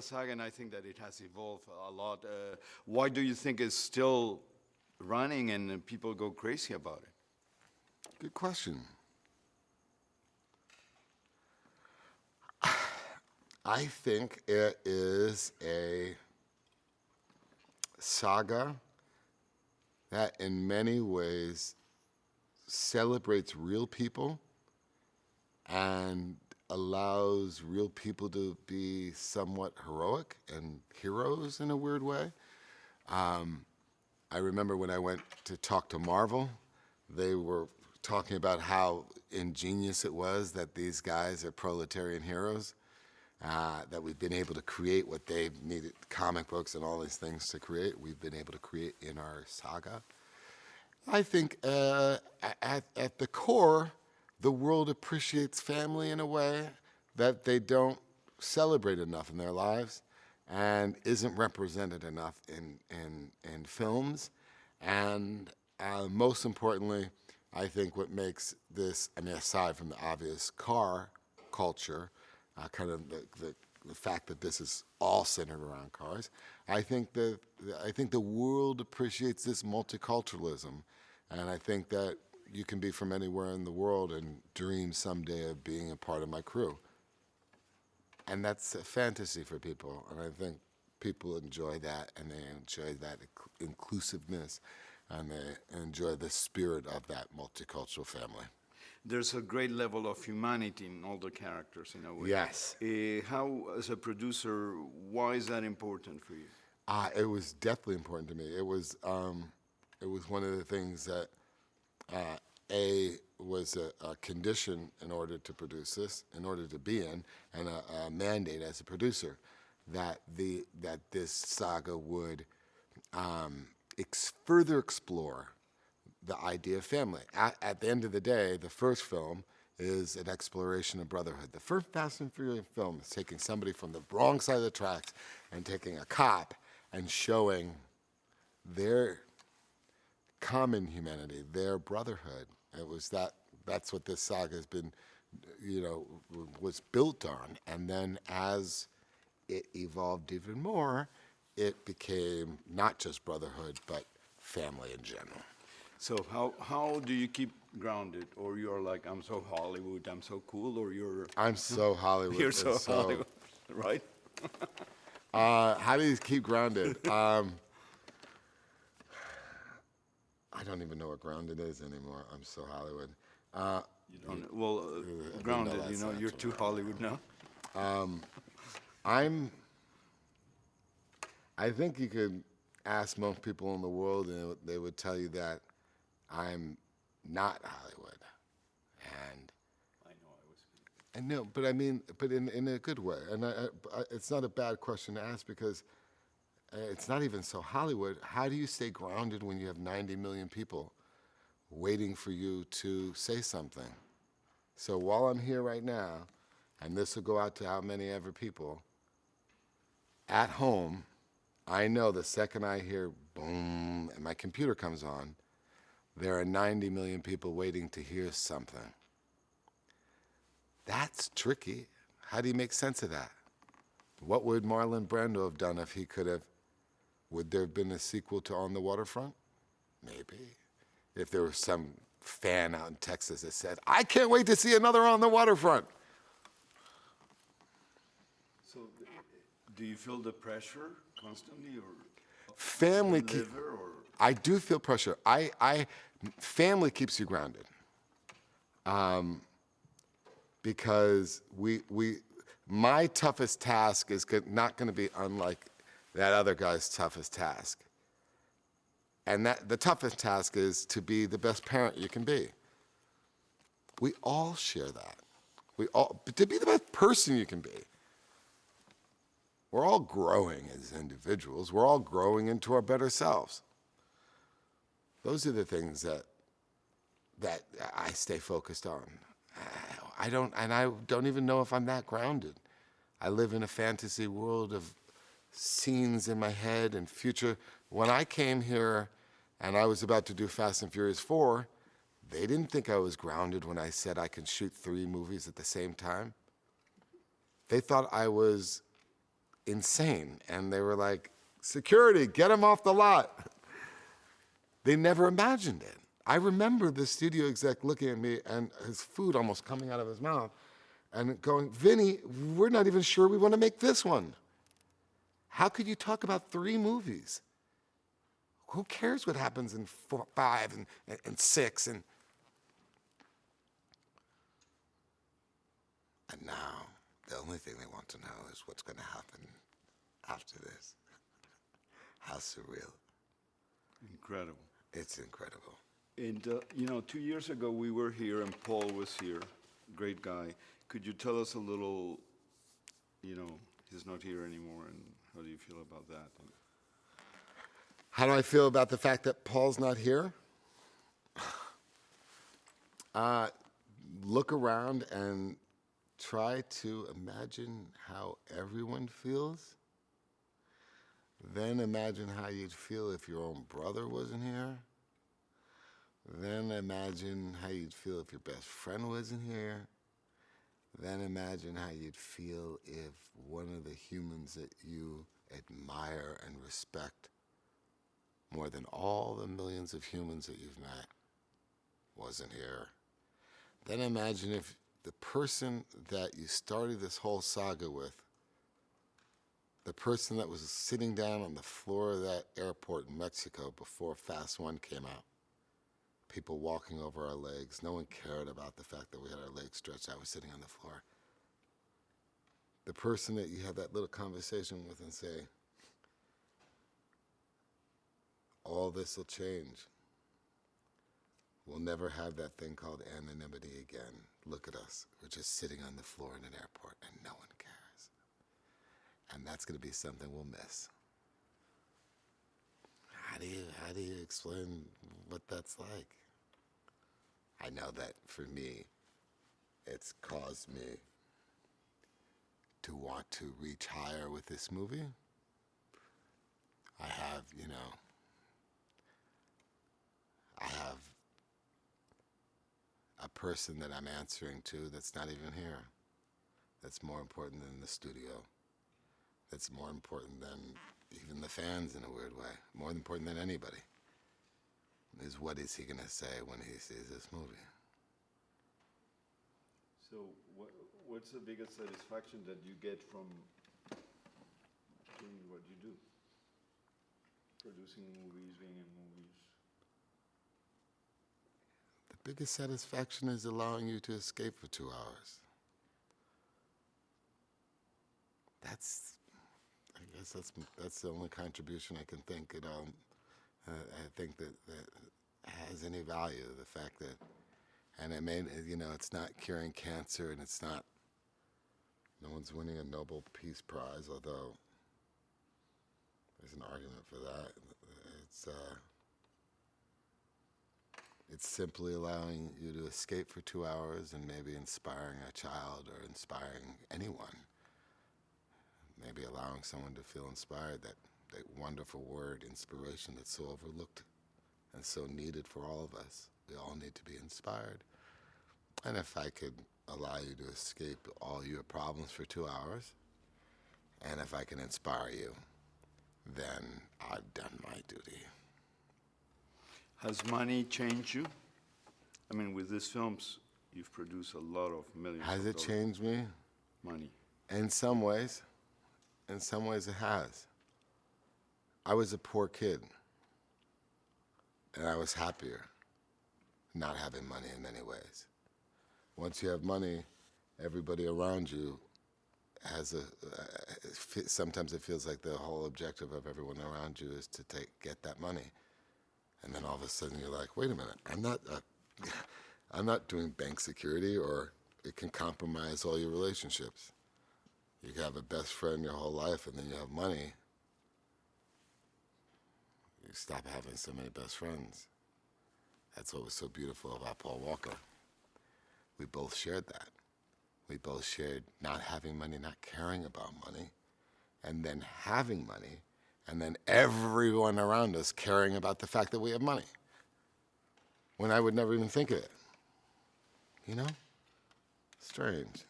saga, and I think that it has evolved a lot. Why do you think it's still running and people go crazy about it? Good question. I think it is a saga that in many ways celebrates real people and allows real people to be somewhat heroic and heroes in a weird way. I remember when I went to talk to Marvel, they were talking about how ingenious it was that these guys are proletarian heroes, that we've been able to create what they needed, comic books and all these things to create, we've been able to create in our saga. I think at the core, the world appreciates family in a way that they don't celebrate enough in their lives and isn't represented enough in films. And most importantly, I think what makes this, I mean, aside from the obvious car culture, kind of the fact that this is all centered around cars, I think the world appreciates this multiculturalism, and I think that you can be from anywhere in the world and dream someday of being a part of my crew. And that's a fantasy for people, and I think people enjoy that, and they enjoy that inclusiveness, and they enjoy the spirit of that multicultural family. There's a great level of humanity in all the characters in a way. Yes. How, as a producer, why is that important for you? It was definitely important to me. It was one of the things that was a condition in order to produce this, in order to be in, and a mandate as a producer, that this saga would further explore the idea of family. At the end of the day, the first film is an exploration of brotherhood. The first Fast and Furious film is taking somebody from the wrong side of the tracks and taking a cop and showing their common humanity, their brotherhood. It was that's what this saga has been, was built on. And then as it evolved even more, it became not just brotherhood, but family in general. So how do you keep grounded? Or you're like, I'm so Hollywood, I'm so cool, or I'm so Hollywood. You're so Hollywood, right? How do you keep grounded? I don't even know what grounded is anymore. I'm so Hollywood. You don't. Well, grounded. You're too Hollywood now. I think you could ask most people in the world, and they would tell you that I'm not Hollywood. And I know, but I mean, but in a good way. And it's not a bad question to ask, because it's not even so Hollywood. How do you stay grounded when you have 90 million people waiting for you to say something? So while I'm here right now, and this will go out to how many ever people, at home, I know the second I hear boom and my computer comes on, there are 90 million people waiting to hear something. That's tricky. How do you make sense of that? What would Marlon Brando have done if he could have? Would there have been a sequel to On the Waterfront? Maybe. If there was some fan out in Texas that said, I can't wait to see another On the Waterfront. So do you feel the pressure constantly, or family I do feel pressure. Family keeps you grounded, because my toughest task is not going to be unlike that other guy's toughest task, and the toughest task is to be the best parent you can be. We all share that. But to be the best person you can be. We're all growing as individuals. We're all growing into our better selves. Those are the things that I stay focused on. I don't even know if I'm that grounded. I live in a fantasy world of scenes in my head and future. When I came here and I was about to do Fast and Furious 4, they didn't think I was grounded when I said I could shoot 3 movies at the same time. They thought I was insane. And they were like, security, get him off the lot. They never imagined it. I remember the studio exec looking at me and his food almost coming out of his mouth and going, Vinny, we're not even sure we want to make this one. How could you talk about 3 movies? Who cares what happens in 4, 5, and 6? And now, the only thing they want to know is what's going to happen after this. How surreal. Incredible. It's incredible. And, 2 years ago, we were here, and Paul was here, great guy. Could you tell us a little, he's not here anymore, and how do you feel about that? How do I feel about the fact that Paul's not here? Look around and try to imagine how everyone feels. Then imagine how you'd feel if your own brother wasn't here. Then imagine how you'd feel if your best friend wasn't here. Then imagine how you'd feel if one of the humans that you admire and respect more than all the millions of humans that you've met wasn't here. Then imagine if the person that you started this whole saga with, the person that was sitting down on the floor of that airport in Mexico before Fast 1 came out, people walking over our legs, no one cared about the fact that we had our legs stretched out, we're sitting on the floor. The person that you had that little conversation with and say, all this will change. We'll never have that thing called anonymity again. Look at us. We're just sitting on the floor in an airport and no one cares. And that's going to be something we'll miss. How do you explain what that's like? I know that for me, it's caused me to want to reach higher with this movie. I have a person that I'm answering to that's not even here. That's more important than the studio. That's more important than even the fans in a weird way. More important than anybody. Is what is he going to say when he sees this movie? So what's the biggest satisfaction that you get from doing what you do? Producing movies, being in movies? The biggest satisfaction is allowing you to escape for 2 hours. I guess that's the only contribution I can think. I think that has any value. The fact that, and it's not curing cancer, and it's not. No one's winning a Nobel Peace Prize, although there's an argument for that. It's simply allowing you to escape for 2 hours and maybe inspiring a child or inspiring anyone. Maybe allowing someone to feel inspired, that wonderful word, inspiration, that's so overlooked and so needed for all of us. We all need to be inspired. And if I could allow you to escape all your problems for 2 hours, and if I can inspire you, then I've done my duty. Has money changed you? I mean, with these films, you've produced a lot of millions. Has it changed me? Money. In some ways. In some ways it has. I was a poor kid, and I was happier not having money in many ways. Once you have money, everybody around you has sometimes it feels like the whole objective of everyone around you is to get that money. And then all of a sudden you're like, wait a minute, I'm not doing bank security, or it can compromise all your relationships. You can have a best friend your whole life, and then you have money. You stop having so many best friends. That's what was so beautiful about Paul Walker. We both shared that. We both shared not having money, not caring about money, and then having money, and then everyone around us caring about the fact that we have money, when I would never even think of it. Strange.